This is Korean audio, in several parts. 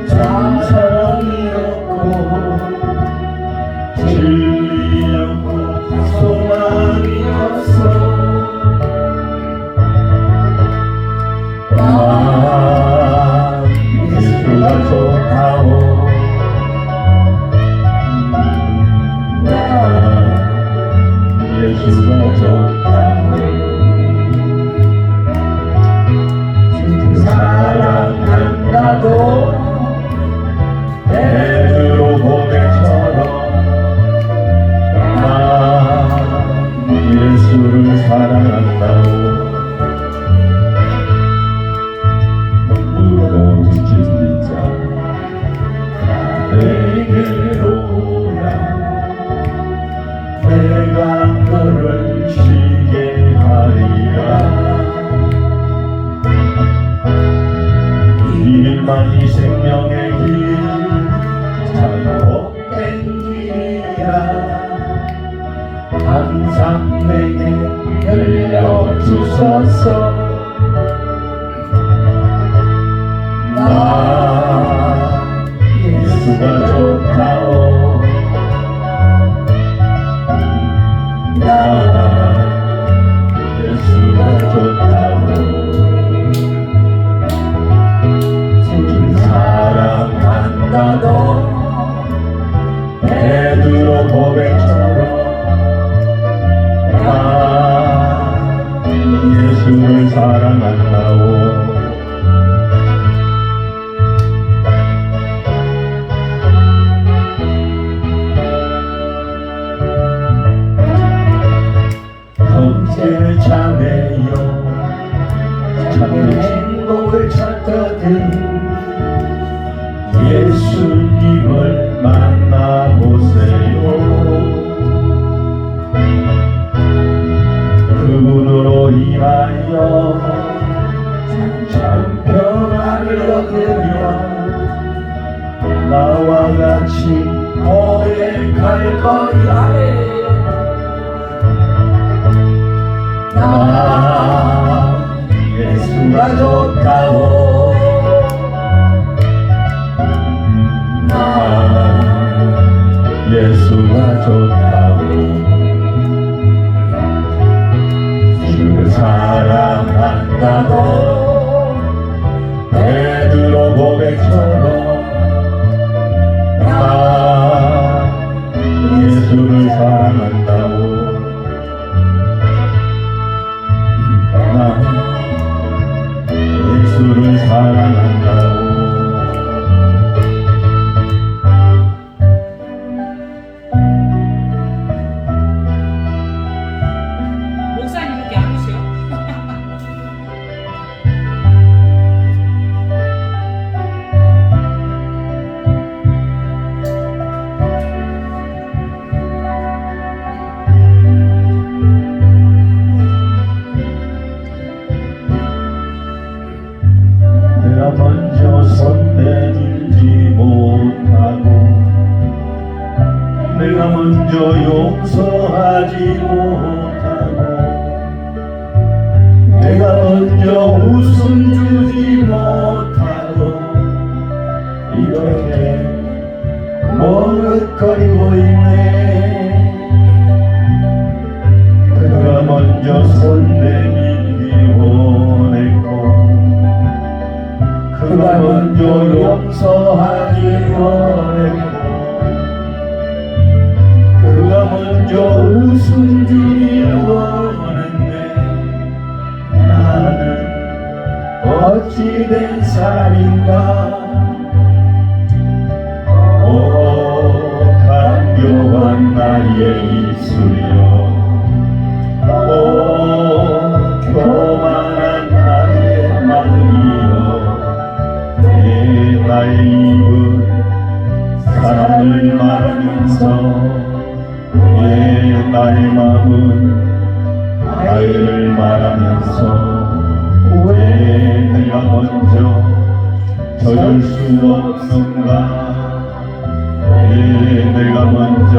참 사랑이었고 진리였고 소망이었어. 난 예수가 좋다오. 난 예수가 좋다오. 사랑한다도 베드로 고백처럼 난 예수를 사랑한다고. 무거운 진리자 내게로 오라. 내가 너를 쉬게 하리라. 길만이 생명의 길 참 복된 길이야. 항상 내게 열려주소서. 나 예수가 좋다오. 나 예수가 좋다오. 사랑한다도 베드로 고백처럼 나 예수를 사랑한다오. 형제 자매여 참된 행복을 찾거든 예수님을 만나보세요. 그분으로 인하여 참 평안을 얻으며 나와 같이 고백할 거야. 나 예수가 좋다오. 예수가 좋다고. 주를 사랑한다고 베드로 고백처럼 나 예수를 사랑한다고. 나 예수를 사랑한다고. 먼저 손 내밀지 못하고 내가 먼저 용서하지 못하고 내가 먼저 웃음 주지 못하고 이렇게 머뭇거리고 있네. 그가 먼저 손 내밀기 원했고 그가 먼저 용서하기 원했고 그가 먼저 웃음 주기 원했네. 나는 어찌된 사람인가. 오 간교한 나의 입술이여. 오 교만한 나의 마음이여. 나의 입은 사랑을 말하면서 나의 마음은 아이를 말하면서 왜 내가 먼저 젖을 수 없는가. 왜 내가 먼저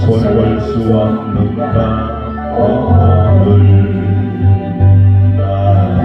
손볼 수 없는가. 오늘 나는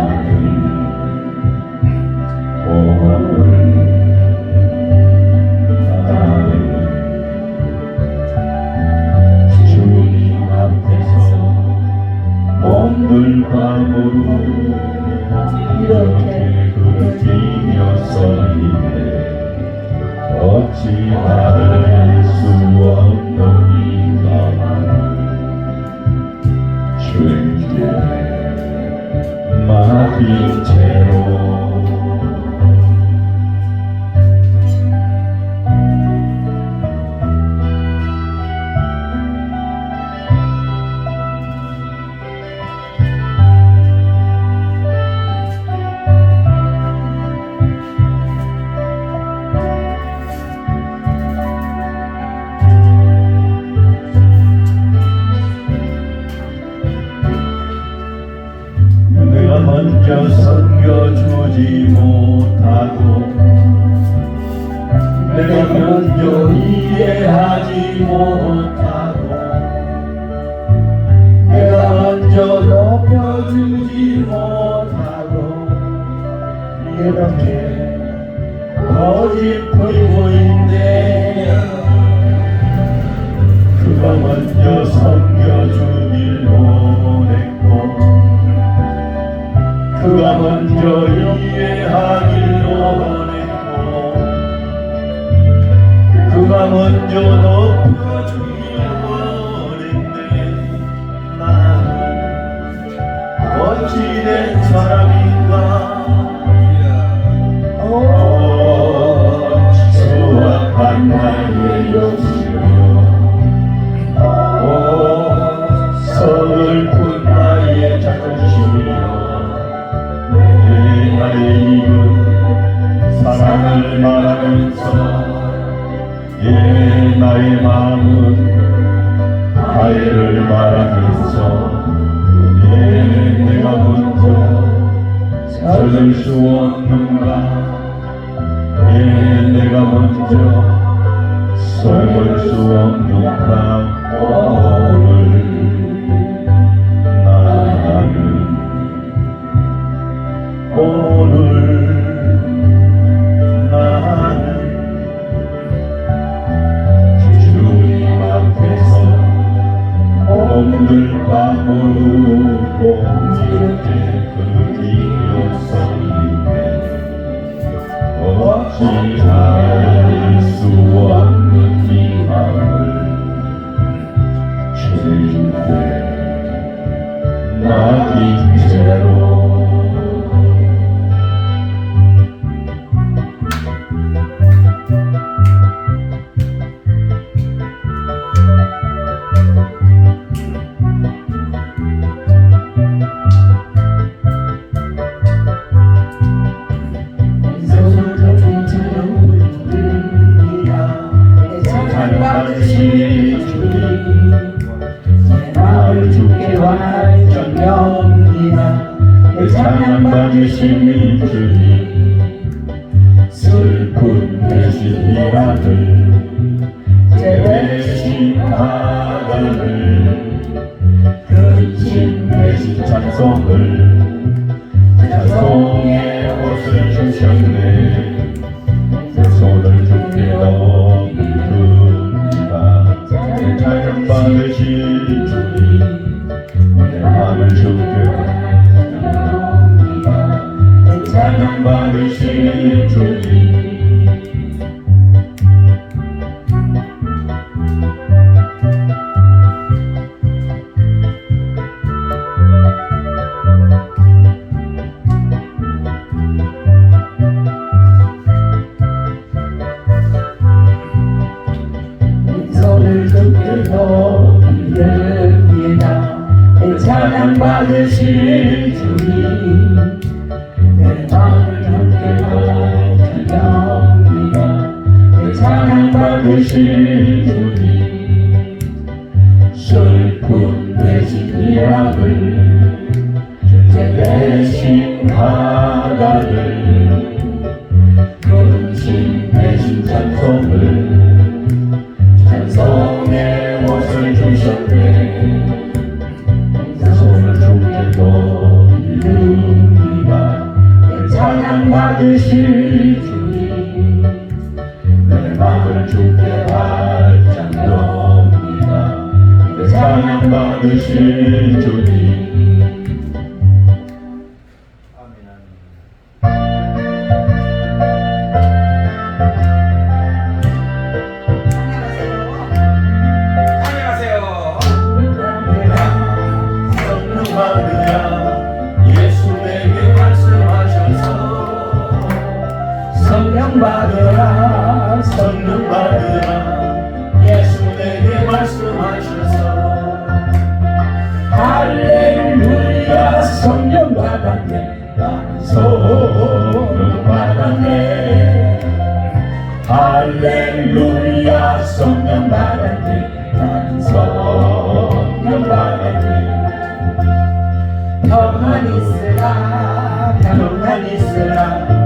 못하고 내가 먼저 이해하지 못하고 내가 먼저 높여주지 못하고 이렇게 거짓 불보인데 그가 먼저 섬겨주길 원했고 그가 먼저 이해하길 원했고 그가 먼저 높여주길 원했네. 나는 어찌된 사람인가. 수확한 나의 욕심이여 서글픈 나의 자존심이여 나의 입은 사랑을 말하면서 나의 마음은 화해를 말하면서 내가 먼저 찾을 수 없는가. 내가 먼저 속을 수 없는가. 오늘 나는 주님 앞에서 몸들과 모르고 이렇게 그리웠었는데 어찌할 수 없는 이 마음을 주님께 맡긴 채로 찬양받으신 주님 슬픈 대신 이라를 제 대신 하가를 근심 대신 찬송의 옷을 주셨네. 내 손을 주께 넣습니다. 내 찬양받으신 주님 내 마음을 주께 찬양받으신 주님 손을 주께 높이렵니다. 찬양받으신 주님 내 마음을 주께 높이렵니다. 찬양받으신 주님 슬픈 대신 이락을 제 대신 하가를 근심 대신 찬송의 옷을 주셨네. 손을 주께 높이렵니다. 찬양받으신 주님 내 마음을 주께 활짝 엽니다. 찬양받으신 주님 성령 받으라 예수 내게 말씀하셔서 할렐루야 성령 받았네. 나는 성령 받았네. 할렐루야 성령 받았네. 나는 성령 받았네. 평안 있으라 평안 있으라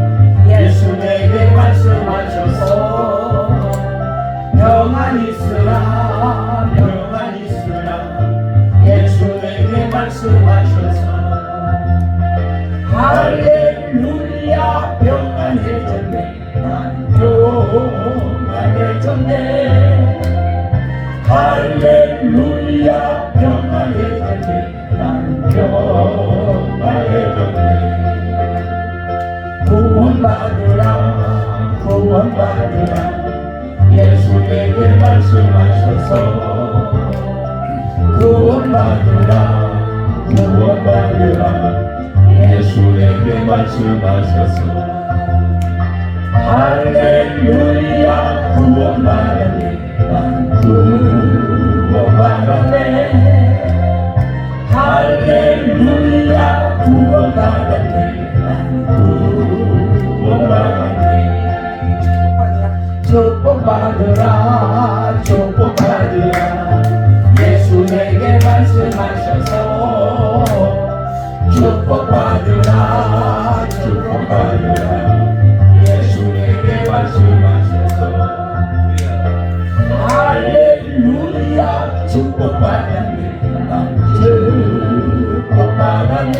구원받으라 구원받으라 예수 내게 말씀하셔서 구원받으라 구원받으라 예수 내게 말씀하셔서 할렐루야 구원받았네 난 구원받았네 할렐루야 구원받았네 난 구원받았네 축복받으라 축복받으라 예수 내게 말씀하셔서 축복받으라 축복받으라 예수 내게 말씀하셔서 할렐루야 축복받았네 난 축복받았네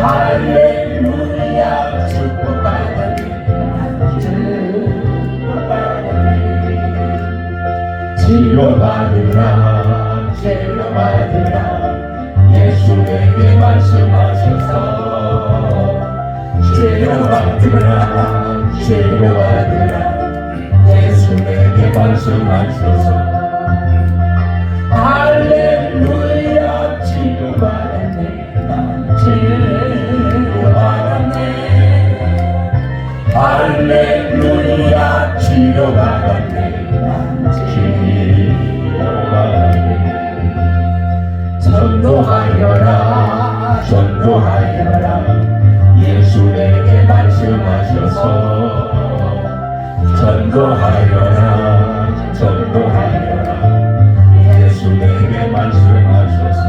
할렐루야 축복받았네 난 축복받았네 치료받으라 치료받으라 예수 내게 말씀하셔서 치료받으라 치료받으라 예수 내게 말씀하셔서 할렐루야 치료받았네 난 치료받았네 할렐루야 치료받았네 난 치료받았네 전도하여라 전도하여라 예수 내게 말씀하셔서 전도하여라 전도하여라 예수 내게 말씀하셔서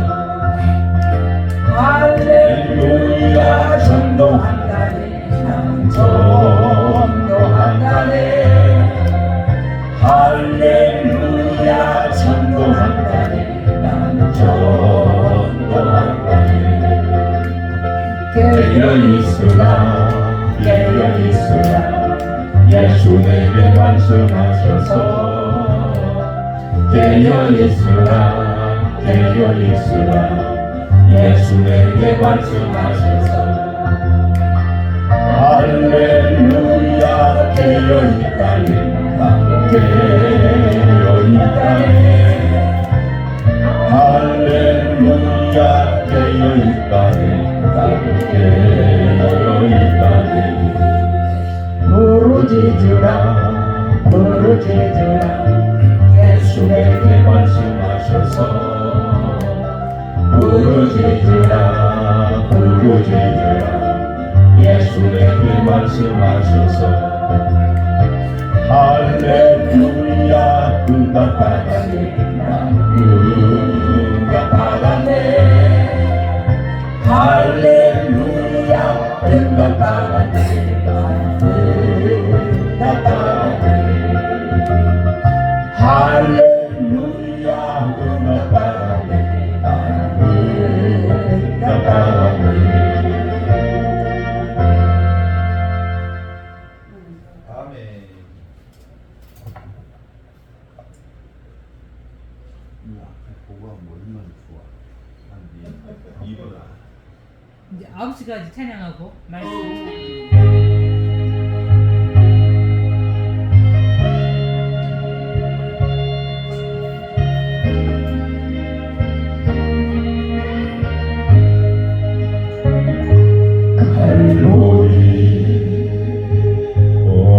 할렐루야 전도한다네 난 전도한다네 할렐루야 전도한다네 난 전도한다네 깨어있으라 깨어있으라 예수 내게 말씀하셔서 깨어있으라 깨어있으라 예수 내게 말씀하셔서 할렐루야 깨어있다니 난 깨어있다니 할렐루야 깨어있다니 난 깨어있다니 부르짖으라 부르짖으라 예수 내게 말씀하셔서 부르짖으라 부르짖으라 예수 내게 말씀하셔서 할렐루야 응답받았네 난 응답받았네 할렐루야 응답받았네 난 응답받았네 할렐루야 응답받았네 난 응답받았네 이제 9시까지 찬양하고 말씀.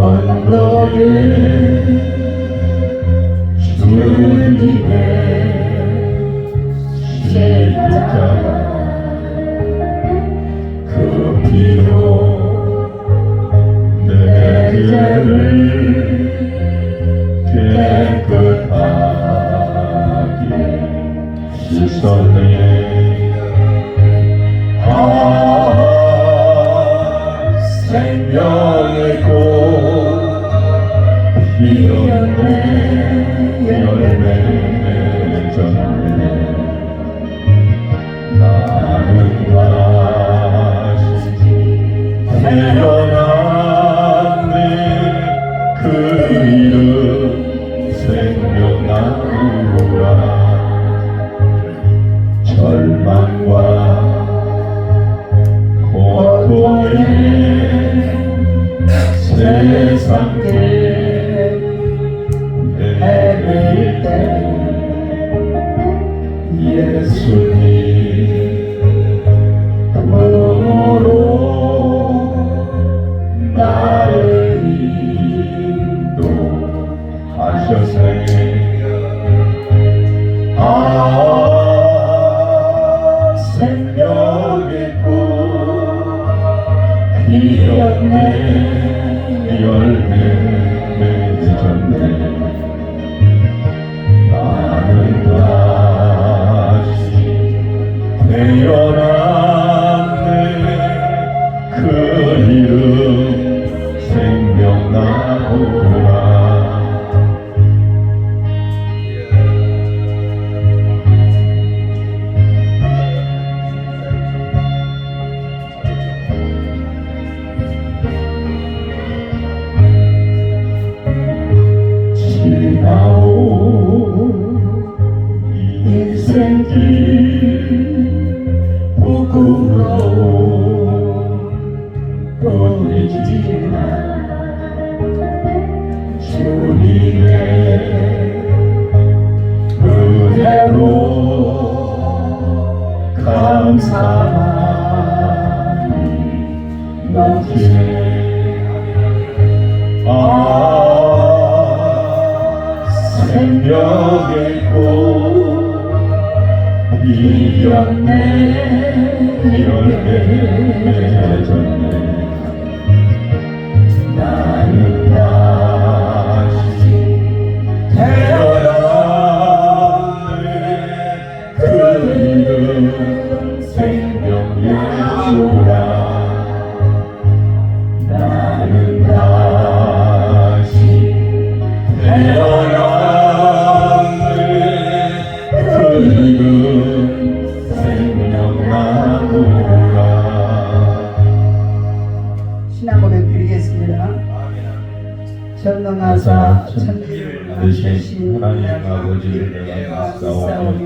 언덕에 주님의 십자가 그 피로 내 죄를 깨끗하게 씻었네 생명의 꽃 피었네 열매 맺었네 나는 다시 태어났네 그 이름 생명나무라 절망과 고통에 함께 헤맬 때 예수님 품으로 나를 인도하셔서 생명의 꽃 피었네 열매 맺었네 나는 다시 태어났네 그 이름 생명나무라 지나온 인생길 부끄러운 뿐이지만 주님의 은혜로 감사함이 넘치네 생명의 꽃 피었네 열매 맺었네 나는 다시 태어났네 그 이름 생명 예수라 나는 다시 태어났네 그 이름 생명나무라 신앙 고백 드리겠습니다. 전능하사 천지를 만드신 하나님 아버지를 내가 믿사오며 믿사오며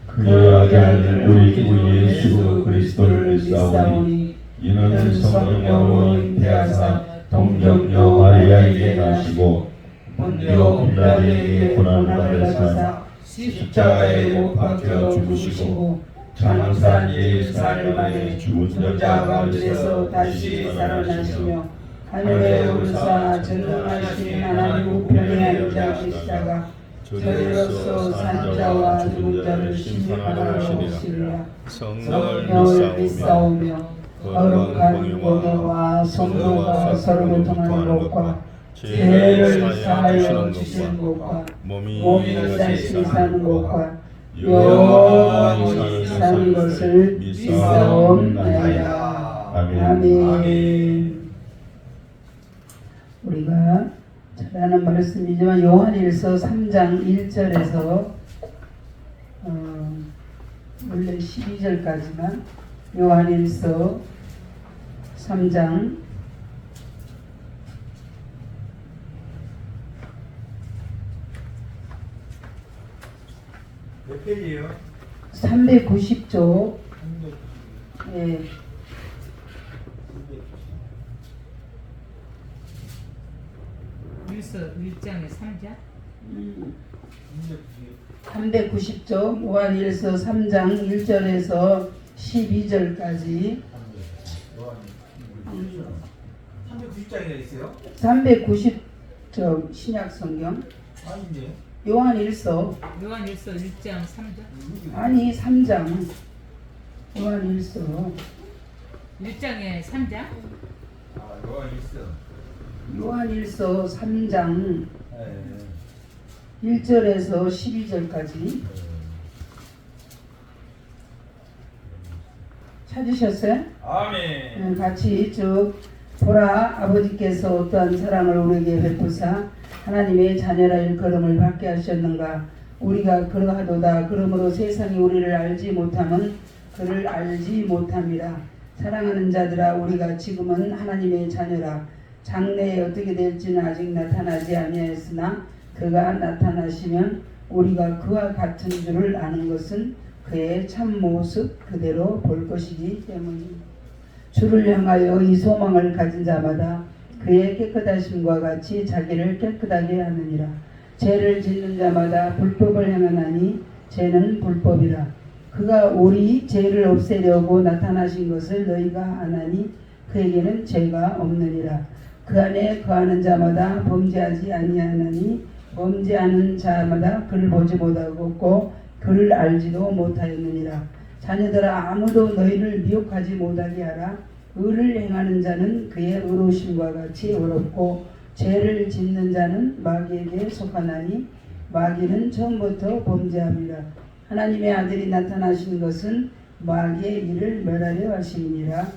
그의 아들 우리 주 예수 그리스도를 믿사오니 이는 성령으로 잉태하사 동정녀 마리아에게 나시고 본디오 빌라도에게 고난을 받으사 십자가에 못 박혀 죽으시고 장사 예수사를 만에 죽은 자 가운데서 다시 살아나시며 하늘에 오르사 전능하신 하나님 우편에 앉아 계시다가 저리로서 산 자와 죽은 자를 심판하러 오시리라. 성령을 믿사오며 거룩한 공예와 성도가 서로 교통하는 것과 죄를 사하여 주신 것과 몸이 다시 사는 것과 영원히 사는 것을 믿사옵나이다. 아멘. 우리가 잘 아는 말씀이지만 요한일서 3장 1절에서 원래 12절까지만 요한일서 3장 몇 페이지예요? 390조. 예. 일서 1장의 3장 390조 요한일서 3장 1절에서 12절까지 390장이나 있어요? 390조 신약성경 아닌데. 요한일서 요한일서 1장 3장 아니 3장 요한일서 1장의 3장 아, 요한 있어. 요한일서 3장 네. 1절에서 12절까지 찾으셨어요? 아멘. 같이 쭉 보라 아버지께서 어떠한 사랑을 우리에게 베푸사 하나님의 자녀라 일컬음을 받게 하셨는가 우리가 그러하도다 그러므로 세상이 우리를 알지 못함은 그를 알지 못함이라 사랑하는 자들아 우리가 지금은 하나님의 자녀라 장래에 어떻게 될지는 아직 나타나지 아니하였으나 그가 나타나시면 우리가 그와 같은 줄을 아는 것은 그의 참모습 그대로 볼 것이기 때문입니다. 주를 향하여 이 소망을 가진 자마다 그의 깨끗하심과 같이 자기를 깨끗하게 하느니라. 죄를 짓는 자마다 불법을 행하나니 죄는 불법이라. 그가 오리 죄를 없애려고 나타나신 것을 너희가 아나니 그에게는 죄가 없느니라. 그 안에 거하는 자마다 범죄하지 아니하나니 범죄하는 자마다 그를 보지 못하고 그를 알지도 못하였느니라. 자녀들아, 아무도 너희를 미혹하지 못하게 하라. 의를 행하는 자는 그의 의로우심과 같이 의롭고 죄를 짓는 자는 마귀에게 속하나니 마귀는 처음부터 범죄함이라. 하나님의 아들이 나타나신 것은 마귀의 일을 멸하려 하심이니라.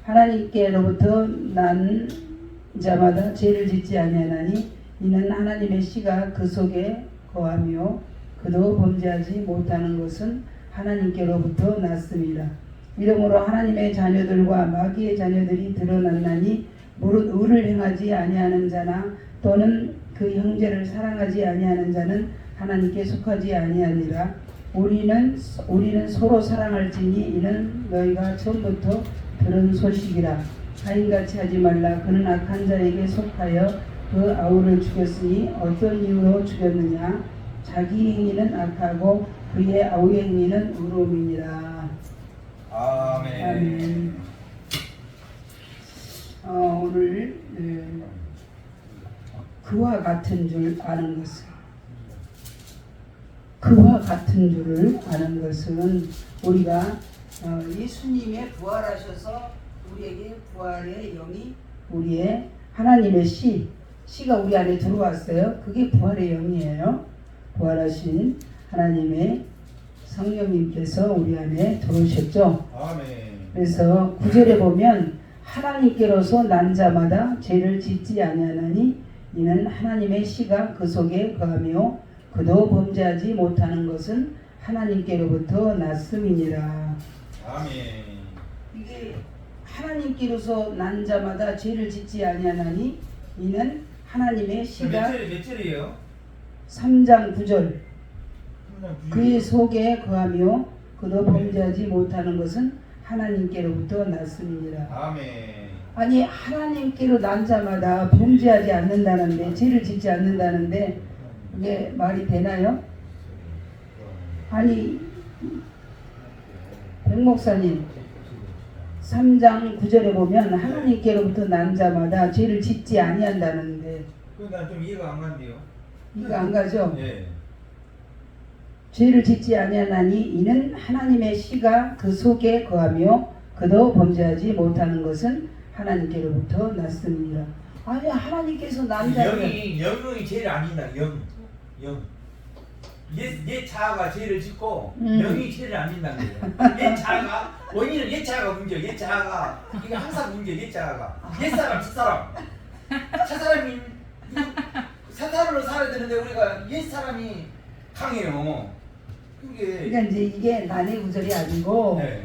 하나님께로부터 난 자마다 죄를 짓지 아니하나니 이는 하나님의 씨가 그 속에 거하며 그도 범죄하지 못하는 것은 하나님께로부터 났음이라. 이러므로 하나님의 자녀들과 마귀의 자녀들이 드러났나니 무릇 의를 행하지 아니하는 자나 또는 그 형제를 사랑하지 아니하는 자는 하나님께 속하지 아니하니라. 우리는 서로 사랑할지니 이는 너희가 처음부터 들은 소식이라. 가인같이 하지 말라. 그는 악한 자에게 속하여 그 아우를 죽였으니 어떤 이유로 죽였느냐? 자기 행위는 악하고 그의 아우의 행위는 의로움이니라. 아멘. 아멘. 오늘 그와 같은 줄 아는 것은 그와 같은 줄을 아는 것은 우리가 예수님의 부활하셔서 우리에게 부활의 영이 우리의 하나님의 씨가 우리 안에 들어왔어요. 그게 부활의 영이에요. 부활하신 하나님의 성령님께서 우리 안에 들어오셨죠. 아멘. 그래서 9절에 보면 하나님께로서 난 자마다 죄를 짓지 아니하나니 이는 하나님의 씨가 그 속에 거하며 그도 범죄하지 못하는 것은 하나님께로부터 났음이니라. 아멘. 이게 하나님께로서 난 자마다 죄를 짓지 아니하나니 이는 하나님의 씨가 몇 절이에요? 3장 9절 그의 속에 거하며 그도 범죄하지 못하는 것은 하나님께로부터 났음이니라. 아멘. 아니 하나님께로 난 자마다 범죄하지 않는다는데 죄를 짓지 않는다는데 이게 말이 되나요? 아니 백 목사님 3장 9절에 보면 하나님께로부터 난 자마다 죄를 짓지 아니한다는데 그러니까 좀 이해가 안 간대요. 이해가 안 가죠? 예. 죄를 짓지 아니하나니 이는 하나님의 씨가 그 속에 거하며 그도 범죄하지 못하는 것은 하나님께로부터 났습니다. 아니 하나님께서 난 자를 영이 죄를 안 짓는다. 영. 옛 자아가 죄를 짓고 영이 죄를 안 짓는다는 거예요. 옛 자아가 원인은 옛 자아가 문제. 옛 자아가 이게 항상 문제. 옛 자아가 옛 사람, 첫 사람이 사사로를 살아야 되는데 우리가 옛 사람이 강해요. 그러니까 이제 이게 난의 구절이 아니고 네.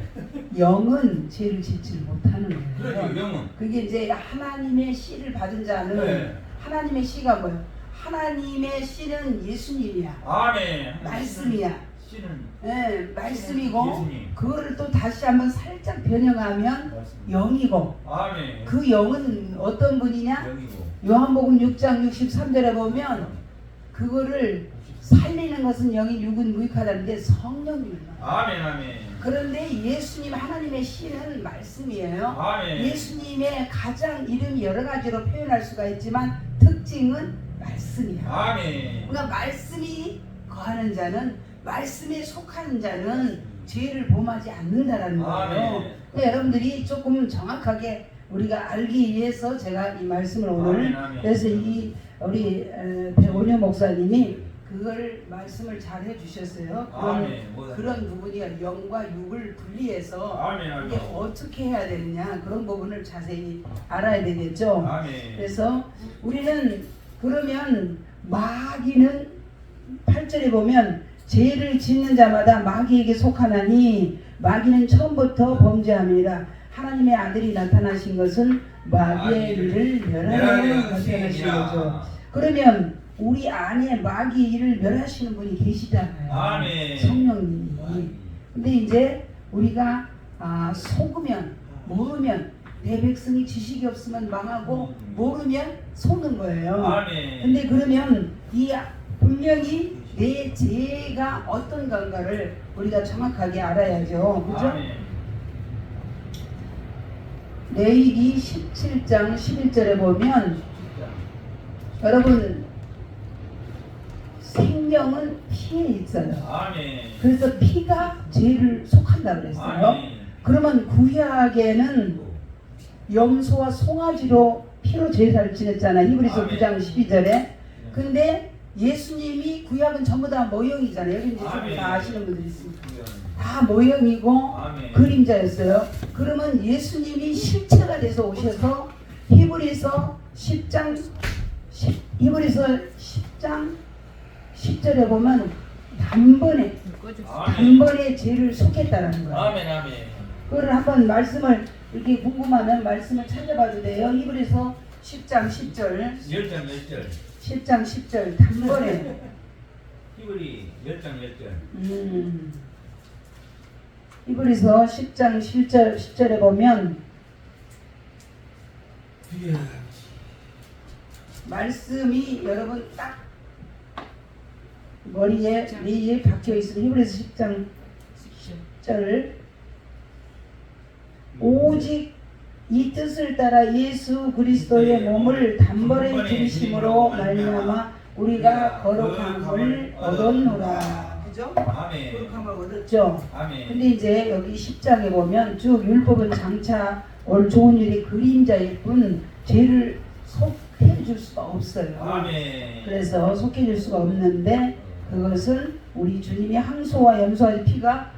영은 죄를 짓지 못하는 거예요. 그렇죠. 영은. 그게 이제 하나님의 씨를 받은 자는 네. 하나님의 씨가 뭐예요? 하나님의 씨는 예수님이야. 아멘. 말씀이야. 씨는 네, 말씀이고 예수님. 그거를 또 다시 한번 살짝 변형하면 영이고 아멘. 그 영은 어떤 분이냐? 영이고. 요한복음 6장 63절에 보면 그거를 살리는 것은 영이 육은 무익하다는데 성령님이에요. 아멘. 그런데 예수님 하나님의 씨는 말씀이에요. 아멘. 예수님의 가장 이름이 여러 가지로 표현할 수가 있지만 특징은 말씀이야. 아멘. 그러니까 말씀이 거하는 자는 말씀에 속하는 자는 죄를 범하지 않는다라는 거예요. 아멘. 그러니까 여러분들이 조금 정확하게 우리가 알기 위해서 제가 이 말씀을 오늘 아멘. 그래서 이 우리 백원효 목사님이 그걸 말씀을 잘 해주셨어요. 그런 부분이 영과 육을 분리해서 아멘. 이게 어떻게 해야 되느냐 그런 부분을 자세히 알아야 되겠죠. 아멘. 그래서 우리는 그러면 마귀는 8절에 보면 죄를 짓는 자마다 마귀에게 속하나니 마귀는 처음부터 범죄함이라. 하나님의 아들이 나타나신 것은 마귀의 일을 멸하려 나타나신 거죠. 그러면 우리 안에 마귀 일을 멸하시는 분이 계시잖아요. 아멘. 성령님이. 근데 이제 우리가 속으면 모르면 내 백성이 지식이 없으면 망하고 모르면 속는 거예요. 아멘. 근데 그러면 이 분명히 내 죄가 어떤 건가를 우리가 정확하게 알아야죠. 그죠? 아멘. 레위기 17장 11절에 보면 여러분 생명은 피에 있어요. 아멘. 그래서 피가 죄를 속한다 그랬어요. 아멘. 그러면 구약에는 염소와 송아지로 피로 제사를 지냈잖아요. 히브리서 아멘. 9장 12절에. 근데 예수님이 구약은 전부 다 모형이잖아요. 여기 이제 아멘. 다 아시는 분들이 있습니다. 다 모형이고 아멘. 그림자였어요. 그러면 예수님이 실체가 돼서 오셔서 히브리서 10장 10절에 보면 단번에 죄를 속했다라는 거예요. 아멘. 아멘. 그걸 한번 말씀을 이렇게 궁금하면 말씀을 찾아봐도 돼요. 히브리서 10장 10절 10장 10절. 10장 10절 단번에 히브리 10장 10절. 히브리서 10장 10절에 보면 이야. 말씀이 여러분 딱 머리에 위에 박혀 있으면 히브리서 10장 10절 오직 이 뜻을 따라 예수 그리스도의 몸을 단번에 들이심으로 말미암아 우리가 거룩함을 얻었노라. 그죠? 아멘. 거룩함을 얻었죠. 아멘. 근데 이제 여기 10장에 보면 쭉 율법은 장차 올 좋은 일의 그림자일 뿐 죄를 속해줄 수가 없어요. 아멘. 그래서 속해줄 수가 없는데 그것은 우리 주님이 항소와 염소와 피가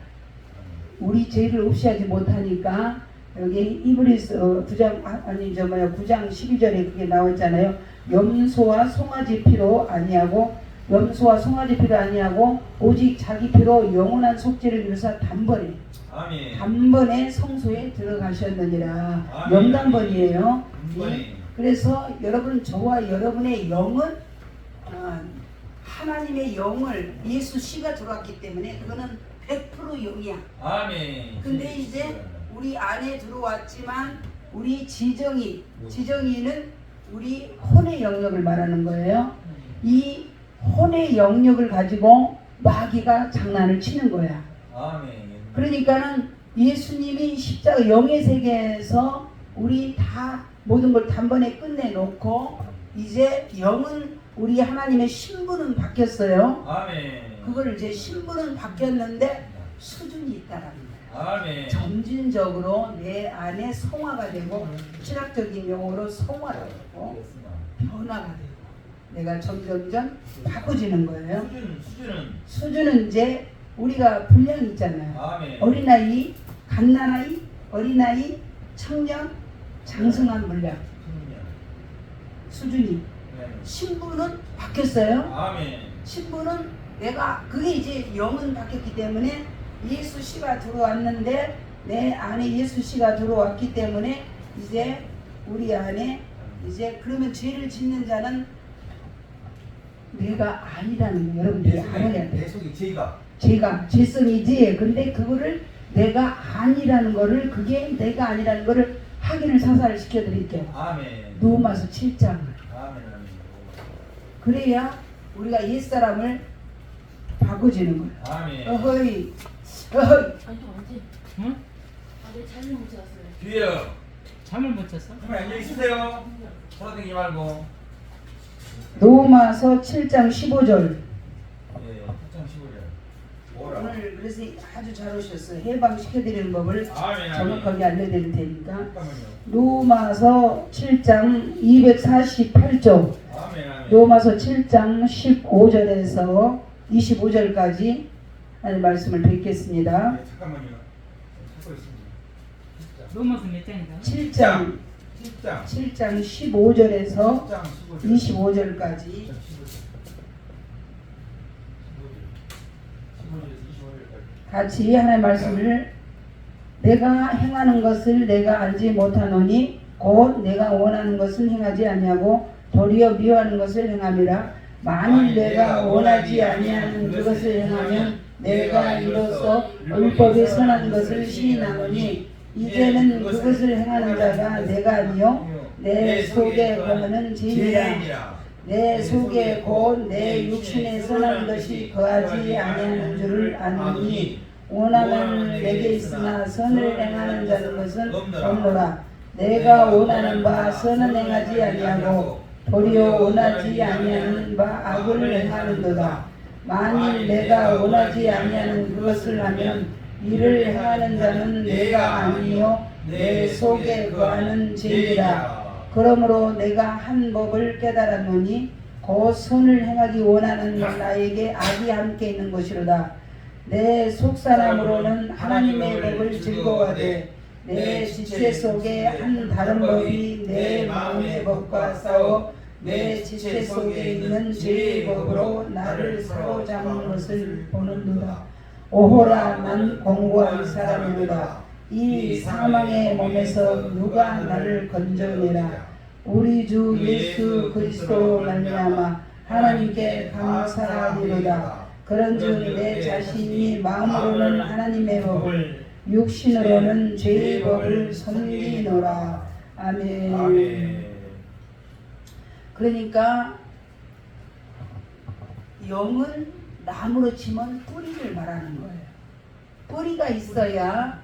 우리 죄를 없이 하지 못하니까 여기 히브리서 9장 9장 12절에 그게 나와 있잖아요. 염소와 송아지 피로 아니하고 염소와 송아지 피로 아니하고 오직 자기 피로 영원한 속죄를 위해서 아멘. 단번에 성소에 들어가셨느니라. 아멘. 명단번이에요. 단번에. 그래서 여러분 저와 여러분의 영은 하나님의 영을 예수 씨가 들어왔기 때문에 그거는 100% 영이야. 아멘. 근데 이제 우리 안에 들어왔지만 우리 지정이는 우리 혼의 영역을 말하는 거예요. 이 혼의 영역을 가지고 마귀가 장난을 치는 거야. 아멘. 그러니까는 예수님이 십자가 영의 세계에서 우리 다 모든 걸 단번에 끝내놓고 이제 영은 우리 하나님의 신분은 바뀌었어요. 아멘. 그걸 이제 신분은 바뀌었는데 수준이 있다라는 거예요. 아멘. 점진적으로 내 안에 성화가 되고 신학적인 용어로 성화가 되고 변화가 되고 내가 점점점 바꿔지는 거예요. 수준은 이제 우리가 분량이 있잖아요. 아멘. 어린아이, 갓난아이, 어린아이, 청년, 장성한 분량 수준이. 신분은 바뀌었어요. 아멘. 신분은 내가 그게 이제 영은 바뀌었기 때문에 예수 씨가 들어왔는데 내 안에 예수 씨가 들어왔기 때문에 이제 우리 안에 이제 그러면 죄를 짓는 자는 내가 아니라는 거 여러분들이 알아야 돼요. 내 속에 죄가 죄성이지. 근데 그거를 내가 아니라는 거를 그게 내가 아니라는 거를 확인을 사사를 시켜드릴게요. 아멘. 로마서 7장. 아멘. 그래야 우리가 옛사람을 바꿔주는 거예요. 아멘. 어허이. 아니 언제? 응? 내 잠을 못 잤어요. 뒤에요. 잠을 못 잤어? 정말 안녕히 있으세요. 돌아다니지 말고. 로마서 7장 15절. 예, 8장 15절. 뭐라? 오늘 그래서 아주 잘 오셨어요. 해방시켜드리는 법을 아멘. 정확하게 알려드릴 테니까. 잠깐만요. 로마서 7장 248조. 아멘. 아멘. 로마서 7장 15절에서 25절까지 하는 말씀을 뵙겠습니다. 네, 잠깐만요. 찾고 있습니다. 로마서 몇 장인가? 7장 10장. 7장 15절에서 10장 15절. 25절까지 15절에서 25절까지. 같이 하나님의 말씀을 내가 행하는 것을 내가 알지 못하노니 곧 내가 원하는 것을 행하지 아니하고 도리어 미워하는 것을 행함이라. 만일 내가 원하지 아니하는 그것을 행하면 내가 이로써 율법의 선한 것을 시인하노니 이제는 그것을 행하는 자가 내가 아니요 내 속에 거하는 죄이라. 내 속에 곧 내 육신에 선한 것이 거하지 아니하는 줄을 아노니 원하는 내게 있으나 선을 행하는 자는 것은 없노라. 내가 원하는 바 선은 행하지 아니하고 도리어 원하지 아니하는 바 악을 행하는도다. 만일 내가 원하지 아니하는 그것을 하면 이를 행하는 자는 내가 아니요 내 속에 거하는 죄이라. 그러므로 내가 한 법을 깨달았노니 곧 선을 행하기 원하는 나에게 악이 함께 있는 것이로다. 내 속사람으로는 하나님의 법을 즐거워하되 내 지체 속에 한 다른 법이 내 마음의 법과 싸워 내 지체 속에 있는 죄의 법으로 나를 사로잡는 것을 보는도다. 오호라 난 공고한 사람이로다. 이 사망의 몸에서 누가 나를 건져내라. 우리 주 예수 그리스도로 말미암아 하나님께 감사하리로다. 그런즉 내 자신이 마음으로는 하나님의 법을 육신으로는 죄의 법을 섬기노라. 아멘. 그러니까 영은 나무로 치면 뿌리를 말하는 거예요. 뿌리가 있어야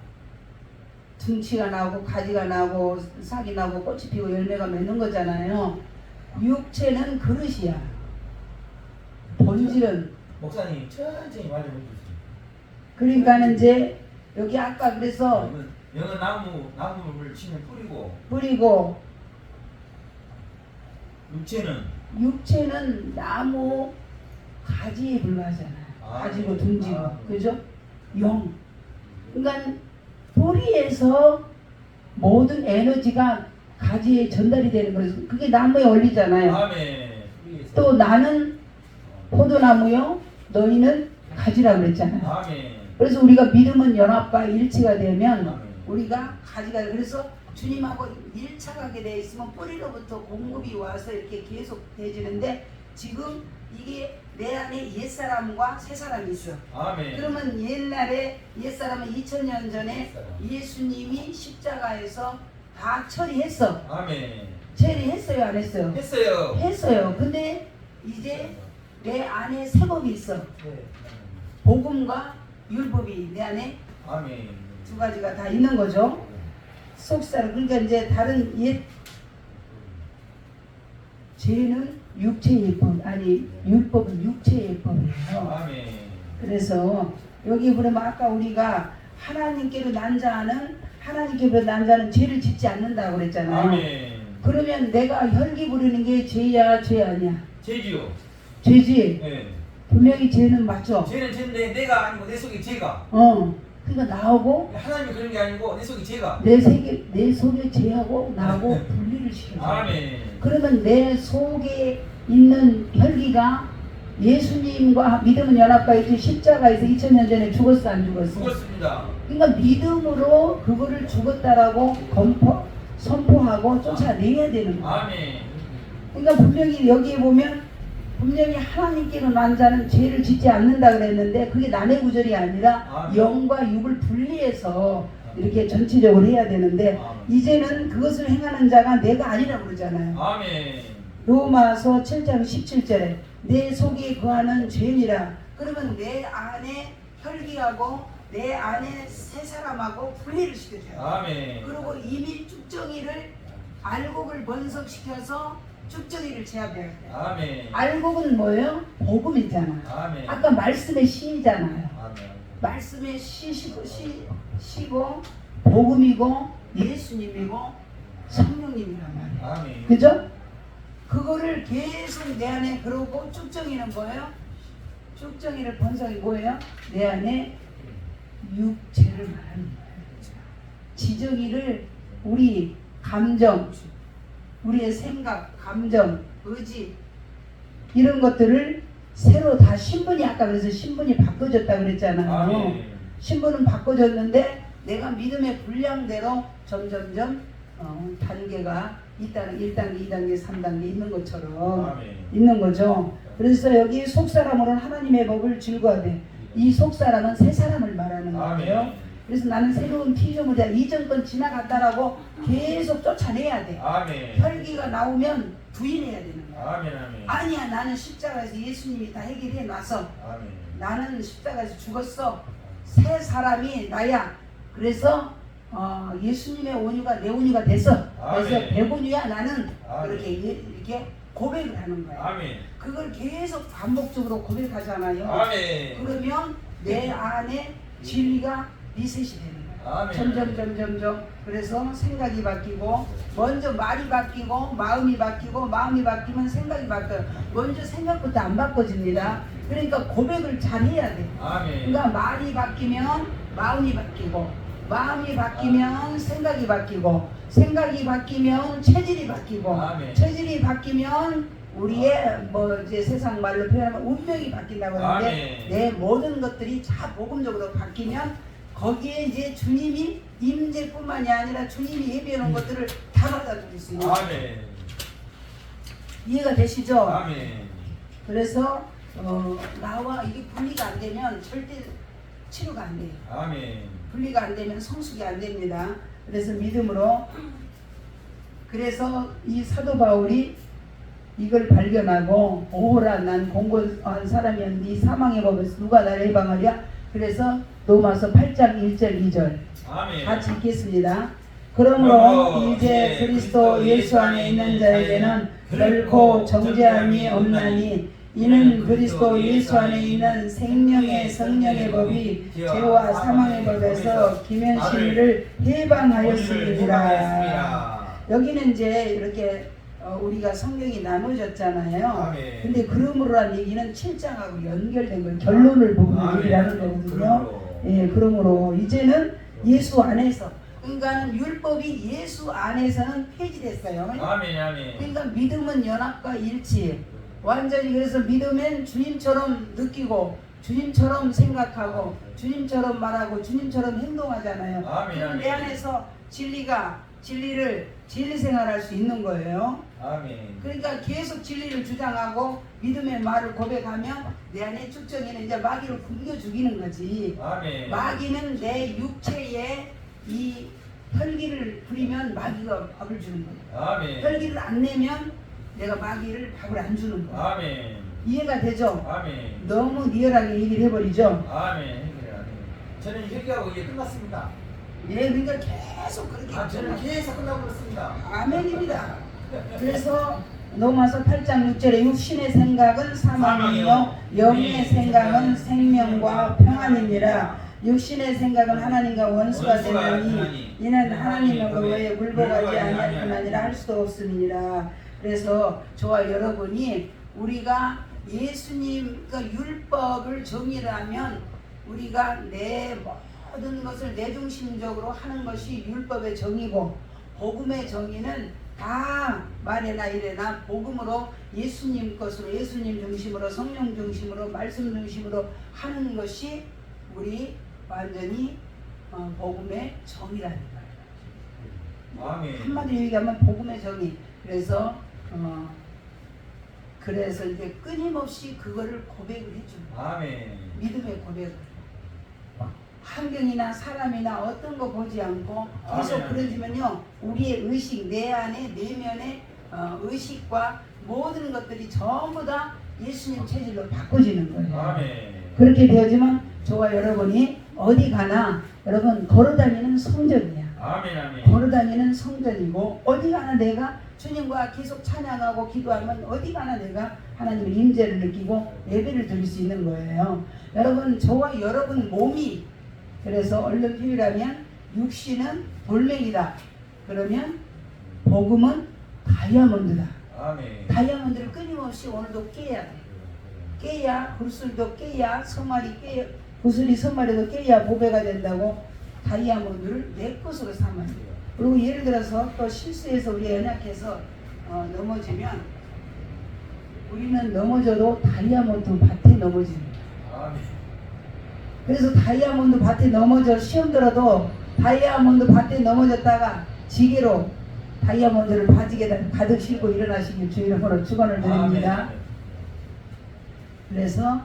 둥치가 나오고 가지가 나오고 싹이 나오고 꽃이 피고 열매가 맺는 거잖아요. 육체는 그릇이야. 본질은 목사님 천천히 말해주세요. 그러니까는 이제 여기 아까 그래서 영은 나무를 치면 뿌리고 육체는 나무 가지에 불과하잖아요. 가지고 둥지고 그죠? 영. 그러니까 뿌리에서 모든 에너지가 가지에 전달이 되는 거예요. 그게 나무에 올리잖아요. 아멘. 또 나는 포도나무요, 너희는 가지라 그랬잖아요. 아멘. 그래서 우리가 믿음은 연합과 일치가 되면 아멘. 우리가 가지가 그래서 주님하고 일착하게 돼 있으면 뿌리로부터 공급이 와서 이렇게 계속 되지는데 지금 이게 내 안에 옛사람과 새사람이 있어. 아멘. 그러면 옛날에 옛사람은 2000년 전에 예수님이 십자가에서 다 처리했어. 아멘. 처리했어요, 안 했어요? 했어요. 했어요. 근데 이제 내 안에 새 법이 있어. 네. 복음과 율법이 내 안에 아멘. 두 가지가 다 있는 거죠. 속사람. 그러니까 이제 다른 옛 죄는 육체의 법, 아니 율법은 육체의 법이에요. 아멘. 그래서 여기 보면 아까 우리가 하나님께로 난 자는 죄를 짓지 않는다고 그랬잖아요. 아멘. 그러면 내가 혈기 부리는 게 죄야, 죄 아니야? 죄지요. 죄지. 네. 분명히 죄는 맞죠. 죄는 죄인데 내가 아니고 내 속에 죄가. 그러니까 나하고 하나님이 그런 게 아니고 내 속에 죄가. 내 속에 죄하고 나하고 분리를 시켜줘. 아멘. 그러면 내 속에 있는 혈기가 예수님과 믿음은 연합과 있지 십자가에서 2000년 전에 죽었어, 안 죽었어? 죽었습니다. 그러니까 믿음으로 그거를 죽었다라고 선포하고 쫓아내야 되는 거야. 아멘. 그러니까 분명히 여기에 보면 분명히 하나님께로 난 자는 죄를 짓지 않는다 그랬는데 그게 남의 구절이 아니라 영과 육을 분리해서 이렇게 전체적으로 해야 되는데 이제는 그것을 행하는 자가 내가 아니라고 그러잖아요. 아멘. 로마서 7장 17절에 내 속에 거하는 죄니라. 그러면 내 안에 혈기하고 내 안에 새 사람하고 분리를 시켜줘요. 아멘. 그리고 이미 쭉정이를 알곡을 번성시켜서 쭉정이를 제압해야 돼요. 아멘. 알곡은 뭐예요? 복음이잖아. 아멘. 아까 말씀의 씨잖아요. 아멘. 말씀의 씨고 복음이고 예수님이고 성령님이란 말이에요. 아멘. 그죠? 그거를 계속 내 안에 그러고 쭉정이는 뭐예요? 쭉정이를 번성이 뭐예요? 내 안에 육체를 말하는 거예요. 지정이를 우리 감정, 우리의 생각, 감정, 의지 이런 것들을 새로 다 신분이 아까 그래서 신분이 바꿔졌다 그랬잖아요. 아멘. 신분은 바꿔졌는데 내가 믿음의 분량대로 점점점 단계가 있다는 1단계, 2단계, 3단계 있는 것처럼 아멘. 있는 거죠. 그래서 여기 속사람으로는 하나님의 법을 즐거워하되 이 속사람은 새 사람을 말하는 거예요. 아멘. 그래서 나는 새로운 피조물이야. 이전 건 지나갔다라고 계속 쫓아내야 돼. 아멘. 혈기가 나오면 부인해야 되는 거야. 아멘. 아멘. 아니야, 나는 십자가에서 예수님이 다 해결해 놨어. 아멘. 나는 십자가에서 죽었어. 새 사람이 나야. 그래서 예수님의 온유가 내 온유가 됐어. 그래서 아멘. 백온유야 나는. 아멘. 이렇게 고백을 하는 거야. 아멘. 그걸 계속 반복적으로 고백하잖아요. 아멘. 그러면 내 안에 진리가 리셋이 되는 거야. 아멘. 점점. 그래서 생각이 바뀌고, 먼저 말이 바뀌고 마음이 바뀌고, 마음이 바뀌면 생각이 바뀌어요. 먼저 생각부터 안 바꿔집니다. 그러니까 고백을 잘 해야 돼. 아멘. 그러니까 말이 바뀌면 마음이 바뀌고, 마음이 바뀌면 생각이 바뀌고, 생각이 바뀌면 체질이 바뀌고, 아멘. 체질이 바뀌면 우리의 이제 세상 말로 표현하면 운명이 바뀐다고 하는데, 아멘. 내 모든 것들이 다 복음적으로 바뀌면 거기에 이제 주님이 임재뿐만이 아니라 주님이 예비해 놓은 것들을 다 받아줄 수 있는 거예요. 아멘. 이해가 되시죠? 아멘. 그래서 나와 이게 분리가 안 되면 절대 치료가 안 돼요. 아멘. 분리가 안 되면 성숙이 안 됩니다. 그래서 믿음으로, 그래서 이 사도 바울이 이걸 발견하고, 오호라 난 공고한 사람이었는데 사망의 법에서 누가 나를 해방하랴. 그래서 로마서 8장 1절 2절 아멘. 같이 읽겠습니다. 그러므로 이제 그리스도 예수 안에 있는 자에게는 결코 정죄함이 없나니, 이는 그리스도 예수 안에 있는 생명의 성령의 법이 죄와 사망의 법에서 김현신을 해방하였습니다. 여기는 이제 이렇게 우리가 성경이 나눠졌잖아요. 아멘. 근데 그러므로란 얘기는 7장하고 연결된 걸 결론을 보는 아멘. 얘기라는 거거든요. 그러므로. 예, 그러므로 이제는 예수 안에서, 그러니까는 율법이 예수 안에서는 폐지됐어요. 아멘. 아멘. 그러니까 믿음은 연합과 일치. 완전히, 그래서 믿으면 주님처럼 느끼고, 주님처럼 생각하고, 주님처럼 말하고, 주님처럼 행동하잖아요. 아멘, 그럼 내 아멘. 안에서 진리 생활할 수 있는 거예요. 아멘. 그러니까 계속 진리를 주장하고 믿음의 말을 고백하면 내 안에 축정에는 이제 마귀를 굶겨 죽이는 거지. 아멘. 마귀는 내 육체에 이 혈기를 부리면 마귀가 밥을 주는 거예요. 아멘. 혈기를 안 내면 내가 마귀를 밥을 안 주는 거예요. 아멘. 이해가 되죠? 아멘. 너무 리얼하게 얘기를 해버리죠. 아멘. 저는 회개하고 이제 끝났습니다. 예, 그러니까 계속 그렇게. 저는 계속 끝나고 그렇습니다. 아멘입니다. 그래서 로마서 8장 6절에 육신의 생각은 사망이요 영의 생각은 생명과 평안이니라. 육신의 생각은 하나님과 원수가 되나니 이는 하나님과 외에 물러가지 아니하니라 할 수도 없음이니라. 그래서 저와 여러분이 우리가 예수님 율법을 정의하면 우리가 내 모든 것을 내중심적으로 하는 것이 율법의 정의고, 복음의 정의는 다 말에나 이래나 복음으로 예수님 것으로, 예수님 중심으로, 성령 중심으로, 말씀 중심으로 하는 것이 우리 완전히 복음의 정의라는 거예요. 아멘. 한마디로 얘기하면 복음의 정의. 그래서 이제 끊임없이 그거를 고백을 해주는 거예요. 아멘. 믿음의 고백을. 환경이나 사람이나 어떤 거 보지 않고 계속 아멘. 그러지면요, 우리의 의식, 내 안에 내면의 의식과 모든 것들이 전부 다 예수님 체질로 바꿔지는 거예요. 아멘. 그렇게 되어지면 저와 여러분이 어디 가나, 여러분 걸어다니는 성전이야. 아멘. 아멘. 걸어다니는 성전이고, 어디 가나 내가 주님과 계속 찬양하고 기도하면 어디 가나 내가 하나님의 임재를 느끼고 예배를 드릴 수 있는 거예요. 여러분, 저와 여러분 몸이, 그래서 얼른 비유라면 육신은 돌멩이다. 그러면 복음은 다이아몬드다. 아멘. 다이아몬드를 끊임없이 오늘도 깨야 돼. 깨야, 구슬도 깨야, 서말이 깨야, 구슬이 서말에도 깨야 보배가 된다고 다이아몬드를 내 것으로 삼아야 돼요. 그리고 예를 들어서 또 실수해서 우리가 연약해서 넘어지면, 우리는 넘어져도 다이아몬드 밭에 넘어집니다. 아멘. 그래서 다이아몬드 밭에 넘어져 시험 들어도 다이아몬드 밭에 넘어졌다가 지게로 다이아몬드를 바지게 가득 싣고 일어나시길 주의 이름으로 축원을 드립니다. 아멘. 그래서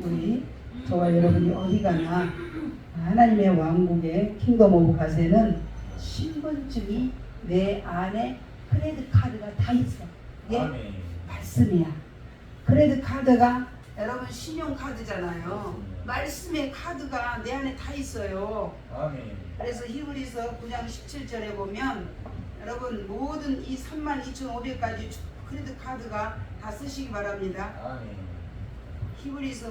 우리 저와 여러분이 어디 가나 하나님의 왕국의 킹덤 오브 가세는 신분증이 내 안에 크레딧 카드가 다 있어. 이게 아멘. 말씀이야. 크레딧 카드가 여러분 신용카드잖아요. 말씀의 카드가 내 안에 다 있어요. 아멘. 그래서 히브리서 9장 17절에 보면 여러분 모든 이 32,500가지 크레딧 카드가 다 쓰시기 바랍니다. 아멘. 히브리서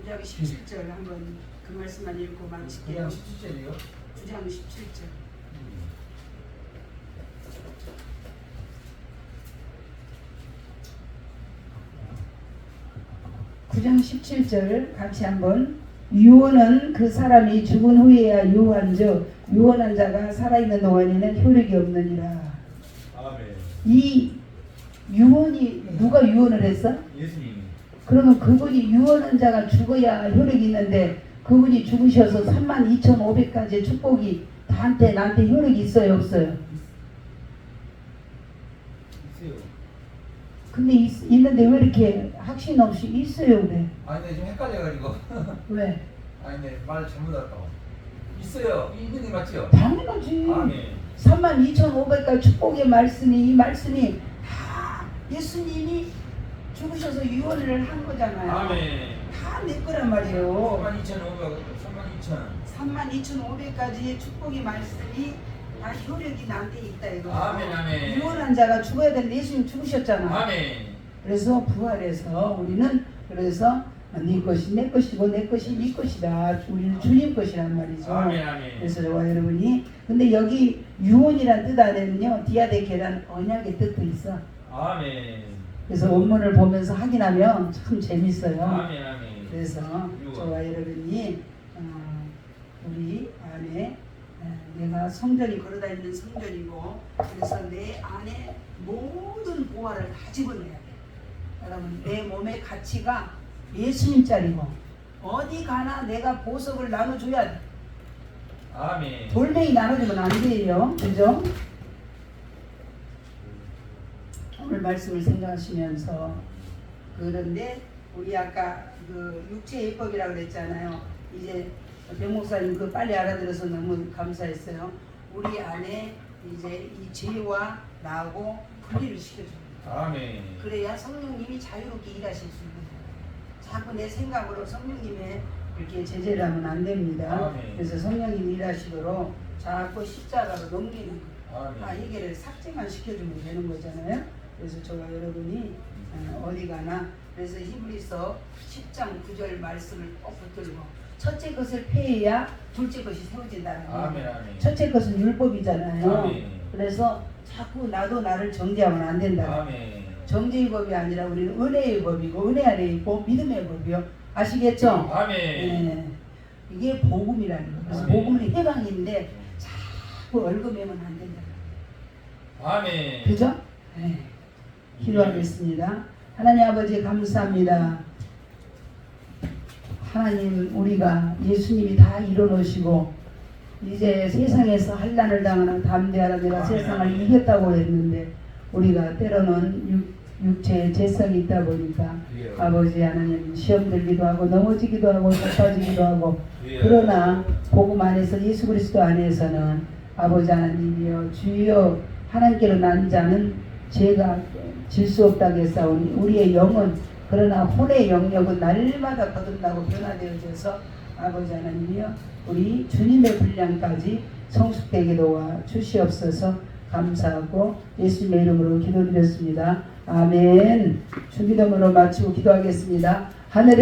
9장 17절 한번 그 말씀만 읽고 마칠게요. 17절이요? 9장 17절. 9장 17절 같이 한번. 유언은 그 사람이 죽은 후에야 유언한즉 유언한 자가 살아있는 동안에는 효력이 없느니라. 아멘. 이 유언이 누가 유언을 했어? 예수님. 그러면 그분이 유언한 자가 죽어야 효력이 있는데 그분이 죽으셔서 32,500가지의 축복이 나한테 효력이 있어요 없어요? 있어요. 근데 있는데 왜 이렇게 확신 없이 있어요 그래? 아니 근데 좀 헷갈려가지고. 왜? 아니 근데 말 잘못할까 봐. 있어요. 있는 게 맞죠? 당연하지. 아멘. 32,500가지 축복의 말씀이 이 말씀이 다 예수님이 죽으셔서 유언을 한 거잖아요. 아멘. 다 내 거란 말이에요. 32,500가지의 축복의 말씀이 다 효력이 나한테 있다 이거. 아멘, 아멘. 유언한 자가 죽어야 되는데 예수님 죽으셨잖아. 아멘. 그래서 부활해서 우리는 그래서 네 것이 내 것이고 내 것이 네 것이다. 우리는 주님 것이란 말이죠. 아멘, 아멘. 그래서 저와 여러분이 근데 여기 유언이란 뜻 안에는요 디아데케란 언약의 뜻도 있어. 아멘. 그래서 원문을 보면서 확인하면 참 재밌어요. 아멘, 아멘. 그래서 유언. 저와 여러분이 우리 안에 내가 성전이 걸어다니는 성전이고 그래서 내 안에 모든 보화를 다 집어넣어야 돼. 여러분 내 몸의 가치가 예수님짜리고 어디 가나 내가 보석을 나눠줘야 돼. 아멘. 돌멩이 나눠주면 안 돼요. 그죠? 오늘 말씀을 생각하시면서 그런데 우리 아까 그 육체 예법이라고 그랬잖아요. 이제 병 목사님 그 빨리 알아들어서 너무 감사했어요. 우리 안에 이제 이 죄와 나하고 분리를 시켜줍니다. 아멘. 그래야 성령님이 자유롭게 일하실 수 있는 거예요. 자꾸 내 생각으로 성령님의 이렇게 제재를 하면 안 됩니다. 아멘. 그래서 성령님이 일하시도록 자꾸 십자가로 넘기는 거예요. 아멘. 다 이게를 삭제만 시켜주면 되는 거잖아요. 그래서 저와 여러분이 어디 가나 그래서 히브리서 10장 9절 말씀을 꼭 붙들고 첫째 것을 폐해야 둘째 것이 세워진다는 거예요. 아멘, 아멘. 첫째 것은 율법이잖아요. 아멘. 그래서 자꾸 나도 나를 정죄하면 안 된다. 아멘. 정죄의 법이 아니라 우리는 은혜의 법이고 은혜 아래 있고 믿음의 법이요. 아시겠죠? 아멘. 네. 이게 복음이라는 거예요. 그래서 아멘. 복음은 해방인데 자꾸 얽어매면 안 된다. 아멘. 그죠? 네. 기도하겠습니다. 하나님 아버지 감사합니다. 하나님 우리가 예수님이 다 이뤄놓으시고 이제 세상에서 환난을 당하는 담대하라 내가 세상을 이겼다고 했는데 우리가 때로는 육체의 재성이 있다 보니까 예. 아버지 하나님 시험 들기도 하고 넘어지기도 하고 자빠지기도 하고 예. 그러나 복음 안에서 예수 그리스도 안에서는 아버지 하나님이여 주여 하나님께로 난 자는 죄가 질 수 없다고 했사오니 우리의 영은 그러나 혼의 영역은 날마다 거듭나고 변화되어져서 아버지 하나님이여 우리 주님의 분량까지 성숙되게 도와 주시옵소서. 감사하고 예수님의 이름으로 기도드렸습니다. 아멘. 주기도문으로 마치고 기도하겠습니다. 하늘에